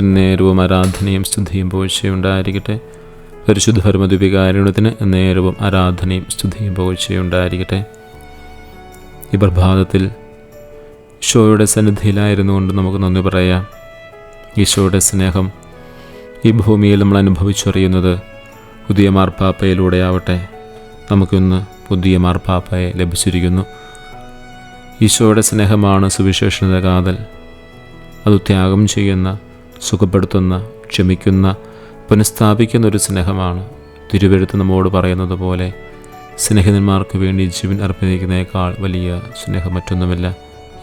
ദൈവത്തിന് നേരവും ആരാധനയും സ്തുതിയും പുകഴ്ചയുണ്ടായിരിക്കട്ടെ. പരിശുദ്ധ പരമദിവ്യകാരുണ്യത്തിന് നേരവും ആരാധനയും സ്തുതിയും പുകഴ്ചയുണ്ടായിരിക്കട്ടെ. ഈ പ്രഭാതത്തിൽ ഈശോയുടെ സന്നിധിയിലായിരുന്നു കൊണ്ട് നമുക്ക് നന്ദി പറയാം. ഈശോയുടെ സ്നേഹം ഈ ഭൂമിയിൽ നമ്മൾ അനുഭവിച്ചറിയുന്നത് പുതിയ മാർപ്പാപ്പയിലൂടെയാവട്ടെ. നമുക്കിന്ന് പുതിയ മാർപ്പാപ്പയെ ലഭിച്ചിരിക്കുന്നു. ഈശോയുടെ സ്നേഹമാണ് സുവിശേഷണ കാതൽ. അത് ത്യാഗം ചെയ്യുന്ന, സുഖപ്പെടുത്തുന്ന, ക്ഷമിക്കുന്ന, പുനഃസ്ഥാപിക്കുന്ന ഒരു സ്നേഹമാണ്. തിരുവെഴുത്ത് നമ്മോട് പറയുന്നത് പോലെ സ്നേഹിതന്മാർക്ക് വേണ്ടി ജീവൻ അർപ്പിക്കുന്നതിനേക്കാൾ വലിയ സ്നേഹം മറ്റൊന്നുമില്ല.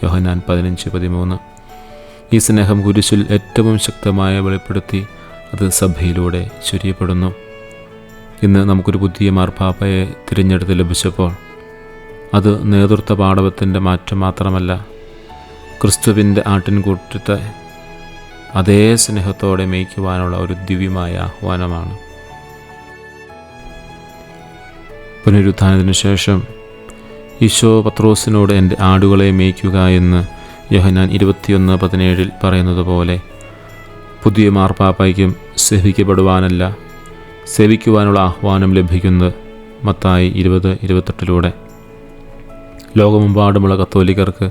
യോഹന്നാൻ 15:13. ഈ സ്നേഹം കുരിശിൽ ഏറ്റവും ശക്തമായി വെളിപ്പെടുത്തി അത് സഭയിലൂടെ ചൊരിയപ്പെടുന്നു. ഇന്ന് നമുക്കൊരു പുതിയ മാർപ്പാപ്പയെ തിരഞ്ഞെടുത്ത് ലഭിച്ചപ്പോൾ അത് നേതൃത്വ പാടവത്തിൻ്റെ മാറ്റം മാത്രമല്ല, ക്രിസ്തുവിൻ്റെ ആട്ടിൻകൂട്ടത്തെ അതേ സ്നേഹത്തോടെ മേയ്ക്കുവാനുള്ള ഒരു ദിവ്യമായ ആഹ്വാനമാണ്. പുനരുത്ഥാനത്തിന് ശേഷം ഈശോ പത്രോസിനോട് എൻ്റെ ആടുകളെ മേയ്ക്കുക എന്ന് യോഹന്നാൻ 21:17 പറയുന്നത് പോലെ പുതിയ മാർപ്പാപ്പയ്ക്കും സേവിക്കപ്പെടുവാനല്ല, സേവിക്കുവാനുള്ള ആഹ്വാനം ലഭിക്കുന്നത് മത്തായി 20:28 ലോകമെമ്പാടുമുള്ള കത്തോലിക്കർക്ക്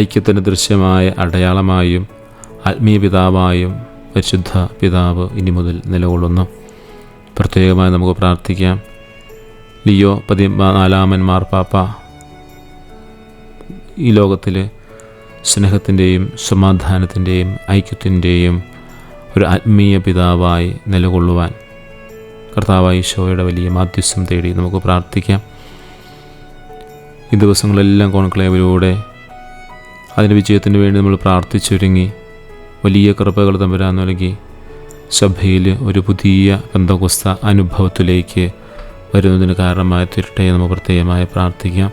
ഐക്യത്തിന് ദൃശ്യമായ അടയാളമായും ആത്മീയ പിതാവായും പരിശുദ്ധ പിതാവ് ഇനി മുതൽ നിലകൊള്ളുന്നു. പ്രത്യേകമായി നമുക്ക് പ്രാർത്ഥിക്കാം. ലിയോ 14 മാർപ്പാപ്പ ഈ ലോകത്തിൽ സ്നേഹത്തിൻ്റെയും സമാധാനത്തിൻ്റെയും ഐക്യത്തിൻ്റെയും ഒരു ആത്മീയ പിതാവായി നിലകൊള്ളുവാൻ കർത്താവായ ഈശോയുടെ വലിയ മാധ്യസ്ഥം തേടി നമുക്ക് പ്രാർത്ഥിക്കാം. ഈ ദിവസങ്ങളെല്ലാം കോൺക്ലേവിലൂടെ അതിൻ്റെ വിജയത്തിന് വേണ്ടി നമ്മൾ പ്രാർത്ഥിച്ചൊരുങ്ങി വലിയ കൃപകൾ തമ്പുരാൻ നൽകി സഭയിൽ ഒരു പുതിയ പെന്തക്കോസ്ത അനുഭവത്തിലേക്ക് വരുന്നതിന് കാരണമായി തീരട്ടെ എന്ന് പ്രത്യേകമായി പ്രാർത്ഥിക്കാം.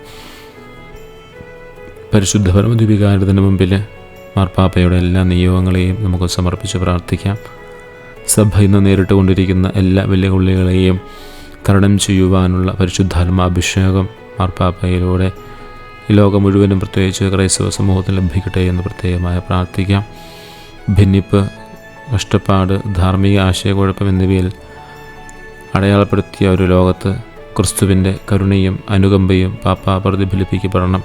പരിശുദ്ധ പരമദിവ്യകാരുണ്യത്തിന് മുമ്പിൽ മാർപ്പാപ്പയുടെ എല്ലാ നിയോഗങ്ങളെയും നമുക്ക് സമർപ്പിച്ച് പ്രാർത്ഥിക്കാം. സഭ ഇന്ന് നേരിട്ട് കൊണ്ടിരിക്കുന്ന എല്ലാ വെല്ലുവിളികളെയും തരണം ചെയ്യുവാനുള്ള പരിശുദ്ധാത്മാഭിഷേകം മാർപ്പാപ്പയിലൂടെ ഈ ലോകം മുഴുവനും പ്രത്യേകിച്ച് ക്രൈസ്തവ സമൂഹത്തിൽ ലഭിക്കട്ടെ എന്ന് പ്രത്യേകമായി പ്രാർത്ഥിക്കാം. ഭിന്നിപ്പ്, കഷ്ടപ്പാട്, ധാർമ്മിക ആശയക്കുഴപ്പം എന്നിവയിൽ അടയാളപ്പെടുത്തിയ ഒരു ലോകത്ത് ക്രിസ്തുവിൻ്റെ കരുണയും അനുകമ്പയും പാപ്പ പ്രതിഫലിപ്പിക്കപ്പെടണം.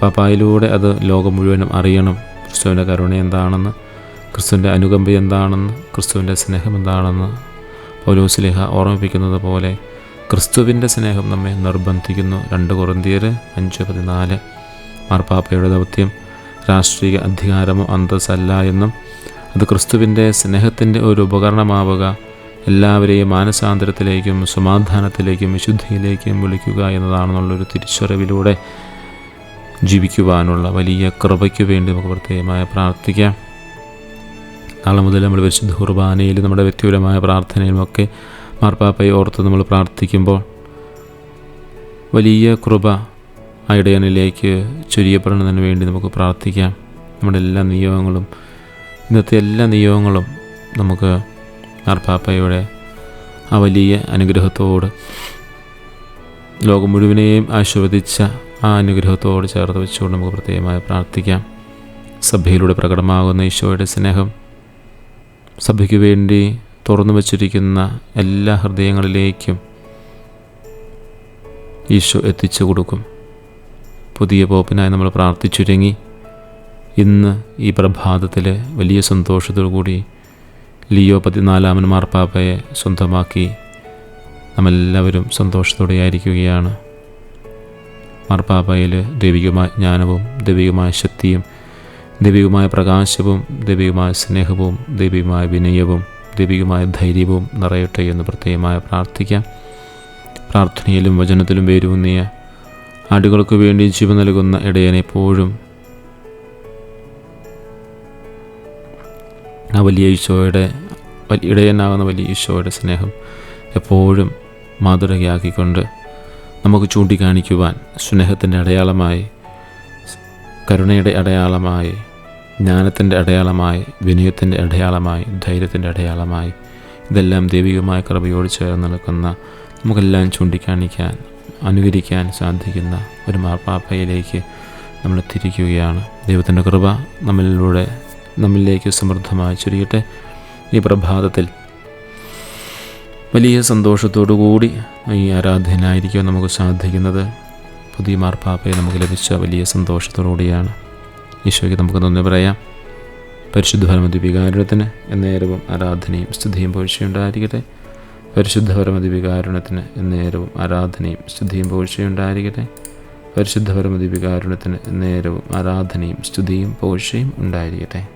പാപ്പായിലൂടെ അത് ലോകം മുഴുവനും അറിയണം. ക്രിസ്തുവിൻ്റെ കരുണ എന്താണെന്ന്, ക്രിസ്തുവിൻ്റെ അനുകമ്പ എന്താണെന്ന്, ക്രിസ്തുവിൻ്റെ സ്നേഹം എന്താണെന്ന് പൗലോസ്ലീഹ ഓർമ്മിപ്പിക്കുന്നത് പോലെ ക്രിസ്തുവിൻ്റെ സ്നേഹം നമ്മെ നിർബന്ധിക്കുന്നു. 2 കൊറിന്ത്യർ 5:14. മാർപ്പാപ്പയുടെ ദൗത്യം രാഷ്ട്രീയ അധികാരമോ അന്തസ്സല്ല എന്നും അത് ക്രിസ്തുവിൻ്റെ സ്നേഹത്തിൻ്റെ ഒരു ഉപകരണമാവുക, എല്ലാവരെയും മാനസാന്തരത്തിലേക്കും സമാധാനത്തിലേക്കും വിശുദ്ധിയിലേക്കും വിളിക്കുക എന്നതാണെന്നുള്ളൊരു തിരിച്ചറിവിലൂടെ ജീവിക്കുവാനുള്ള വലിയ കൃപയ്ക്ക് വേണ്ടി നമുക്ക് പ്രത്യേകമായി പ്രാർത്ഥിക്കാം. നാളെ മുതൽ നമ്മൾ പരിശുദ്ധ കുർബാനയിൽ നമ്മുടെ വ്യക്തിപരമായ പ്രാർത്ഥനയിലുമൊക്കെ മാർപ്പാപ്പയെ ഓർത്ത് നമ്മൾ പ്രാർത്ഥിക്കുമ്പോൾ വലിയ കൃപ ഇടയനിലേക്ക് ചൊരിയപ്പെടുന്നതിന് വേണ്ടി നമുക്ക് പ്രാർത്ഥിക്കാം. നമ്മുടെ എല്ലാ നിയോഗങ്ങളും, ഇന്നത്തെ എല്ലാ നിയോഗങ്ങളും നമുക്ക് മാർപ്പാപ്പയുടെ ആ വലിയ അനുഗ്രഹത്തോട്, ലോകം മുഴുവനെയും ആശീർവദിച്ച ആ അനുഗ്രഹത്തോട് ചേർത്ത് വെച്ചുകൊണ്ട് നമുക്ക് പ്രത്യേകമായി പ്രാർത്ഥിക്കാം. സഭയിലൂടെ പ്രകടമാകുന്ന ഈശോയുടെ സ്നേഹം സഭയ്ക്ക് വേണ്ടി തുറന്നു വച്ചിരിക്കുന്ന എല്ലാ ഹൃദയങ്ങളിലേക്കും ഈശോ എത്തിച്ചു കൊടുക്കും. പുതിയ പോപ്പിനായി നമ്മൾ പ്രാർത്ഥിച്ചുരുങ്ങി ഇന്ന് ഈ പ്രഭാതത്തിൽ വലിയ സന്തോഷത്തോടു കൂടി ലിയോ 14 മാർപ്പാപ്പയെ സ്വന്തമാക്കി നമ്മളെല്ലാവരും സന്തോഷത്തോടെ ആയിരിക്കുകയാണ്. മാർപ്പാപ്പയിൽ ദൈവികമായ ജ്ഞാനവും ദൈവികമായ ശക്തിയും ദൈവികമായ പ്രകാശവും ദൈവികമായ സ്നേഹവും ദൈവികമായ വിനയവും ദൈവികമായ ധൈര്യവും നിറയട്ടെ എന്ന് പ്രത്യേകമായി പ്രാർത്ഥിക്കാം. പ്രാർത്ഥനയിലും വചനത്തിലും വേരൂന്നിയ ആടുകൾക്ക് വേണ്ടി ജീവൻ നൽകുന്ന ഇടയനെപ്പോഴും ആ വലിയ ഈശോയുടെ ഇടയനാകുന്ന വലിയ ഈശോയുടെ സ്നേഹം എപ്പോഴും മാതൃകയാക്കിക്കൊണ്ട് നമുക്ക് ചൂണ്ടിക്കാണിക്കുവാൻ സ്നേഹത്തിൻ്റെ അടയാളമായി, കരുണയുടെ അടയാളമായി, ജ്ഞാനത്തിൻ്റെ അടയാളമായി, വിനയത്തിൻ്റെ അടയാളമായി, ധൈര്യത്തിൻ്റെ അടയാളമായി, ഇതെല്ലാം ദൈവികമായ കൃപയോട് ചേർന്ന് നിൽക്കുന്ന നമുക്കെല്ലാം ചൂണ്ടിക്കാണിക്കാൻ, അനുകരിക്കാൻ സാധിക്കുന്ന ഒരു മാർപ്പാപ്പയിലേക്ക് നമ്മൾ തിരിക്കുകയാണ്. ദൈവത്തിൻ്റെ കൃപ നമ്മളിലൂടെ നമ്മിലേക്ക് സമൃദ്ധമായി ചൊരിയട്ടെ. ഈ പ്രഭാതത്തിൽ വലിയ സന്തോഷത്തോടു കൂടി ഈ ആരാധനയായിരിക്കും നമുക്ക് സാധിക്കുന്നത്. പുതിയ മാർപ്പാപ്പയെ നമുക്ക് ലഭിച്ച വലിയ സന്തോഷത്തോടുകൂടിയാണ്. ഈശോയ്ക്ക് നമുക്ക് നന്ദി പറയാം. പരിശുദ്ധ പരമദിവ്യകാരുണ്യത്തിന് എന്നേരവും ആരാധനയും സ്തുതിയും പുകഴ്ചയുണ്ടായിരിക്കട്ടെ. പരിശുദ്ധ പരമദിവ്യകാരുണ്യത്തിന് എന്നേരവും ആരാധനയും സ്തുതിയും പുകഴ്ചയുണ്ടായിരിക്കട്ടെ. പരിശുദ്ധ പരമദിവ്യകാരുണ്യത്തിന് എന്നേരവും ആരാധനയും സ്തുതിയും പുകഴ്ചയും ഉണ്ടായിരിക്കട്ടെ.